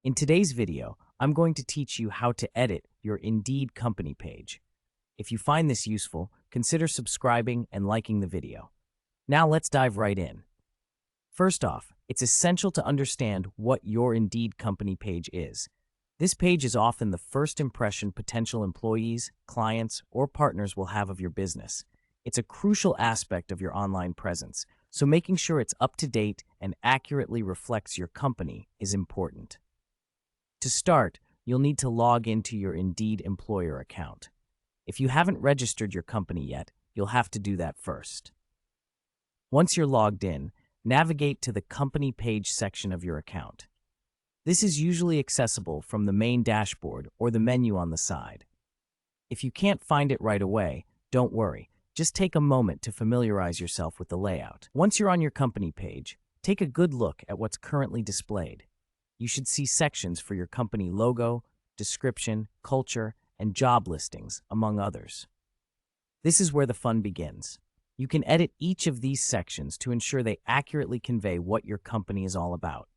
In today's video, I'm going to teach you how to edit your Indeed company page. If you find this useful, consider subscribing and liking the video. Now let's dive right in. First off, it's essential to understand what your Indeed company page is. This page is often the first impression potential employees, clients, or partners will have of your business. It's a crucial aspect of your online presence, so making sure it's up to date and accurately reflects your company is important. To start, you'll need to log into your Indeed employer account. If you haven't registered your company yet, you'll have to do that first. Once you're logged in, navigate to the company page section of your account. This is usually accessible from the main dashboard or the menu on the side. If you can't find it right away, don't worry. Just take a moment to familiarize yourself with the layout. Once you're on your company page, take a good look at what's currently displayed. You should see sections for your company logo, description, culture, and job listings, among others. This is where the fun begins. You can edit each of these sections to ensure they accurately convey what your company is all about.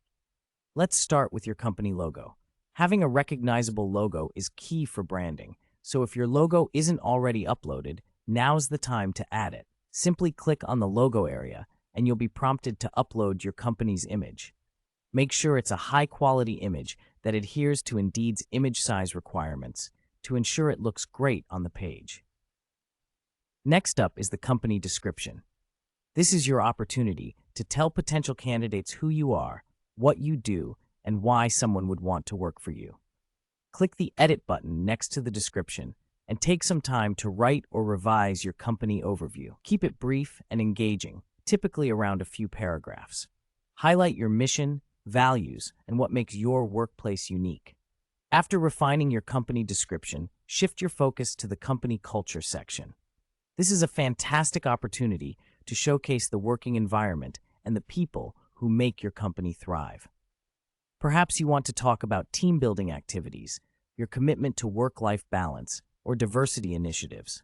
Let's start with your company logo. Having a recognizable logo is key for branding, so if your logo isn't already uploaded, now's the time to add it. Simply click on the logo area, and you'll be prompted to upload your company's image. Make sure it's a high-quality image that adheres to Indeed's image size requirements to ensure it looks great on the page. Next up is the company description. This is your opportunity to tell potential candidates who you are, what you do, and why someone would want to work for you. Click the Edit button next to the description and take some time to write or revise your company overview. Keep it brief and engaging, typically around a few paragraphs. Highlight your mission, values, and what makes your workplace unique. After refining your company description, shift your focus to the company culture section. This is a fantastic opportunity to showcase the working environment and the people who make your company thrive. Perhaps you want to talk about team building activities, your commitment to work-life balance, or diversity initiatives.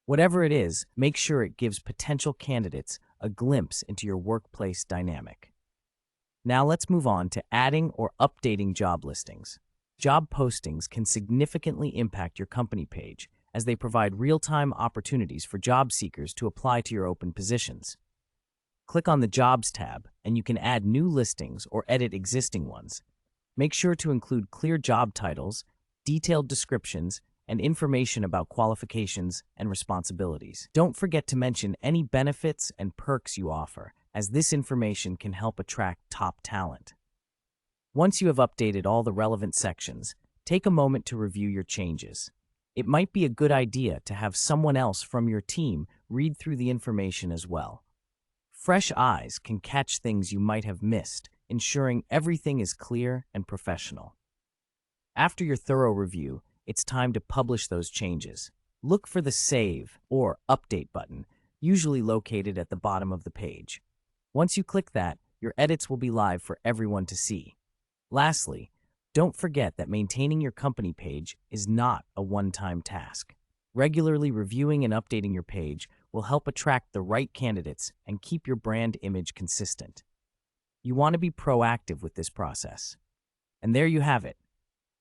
Whatever it is, make sure it gives potential candidates a glimpse into your workplace dynamic. Now let's move on to adding or updating job listings. Job postings can significantly impact your company page as they provide real-time opportunities for job seekers to apply to your open positions. Click on the Jobs tab, and you can add new listings or edit existing ones. Make sure to include clear job titles, detailed descriptions, and information about qualifications and responsibilities. Don't forget to mention any benefits and perks you offer, as this information can help attract top talent. Once you have updated all the relevant sections, take a moment to review your changes. It might be a good idea to have someone else from your team read through the information as well. Fresh eyes can catch things you might have missed, ensuring everything is clear and professional. After your thorough review, it's time to publish those changes. Look for the Save or Update button, usually located at the bottom of the page. Once you click that, your edits will be live for everyone to see. Lastly, don't forget that maintaining your company page is not a one-time task. Regularly reviewing and updating your page will help attract the right candidates and keep your brand image consistent. You want to be proactive with this process. And there you have it.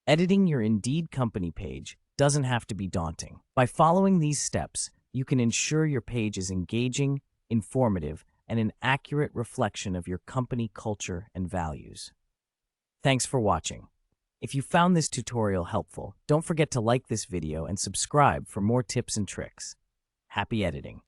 Editing your Indeed company page doesn't have to be daunting. By following these steps, you can ensure your page is engaging, informative, and an accurate reflection of your company culture and values. Thanks for watching. If you found this tutorial helpful, don't forget to like this video and subscribe for more tips and tricks. Happy editing!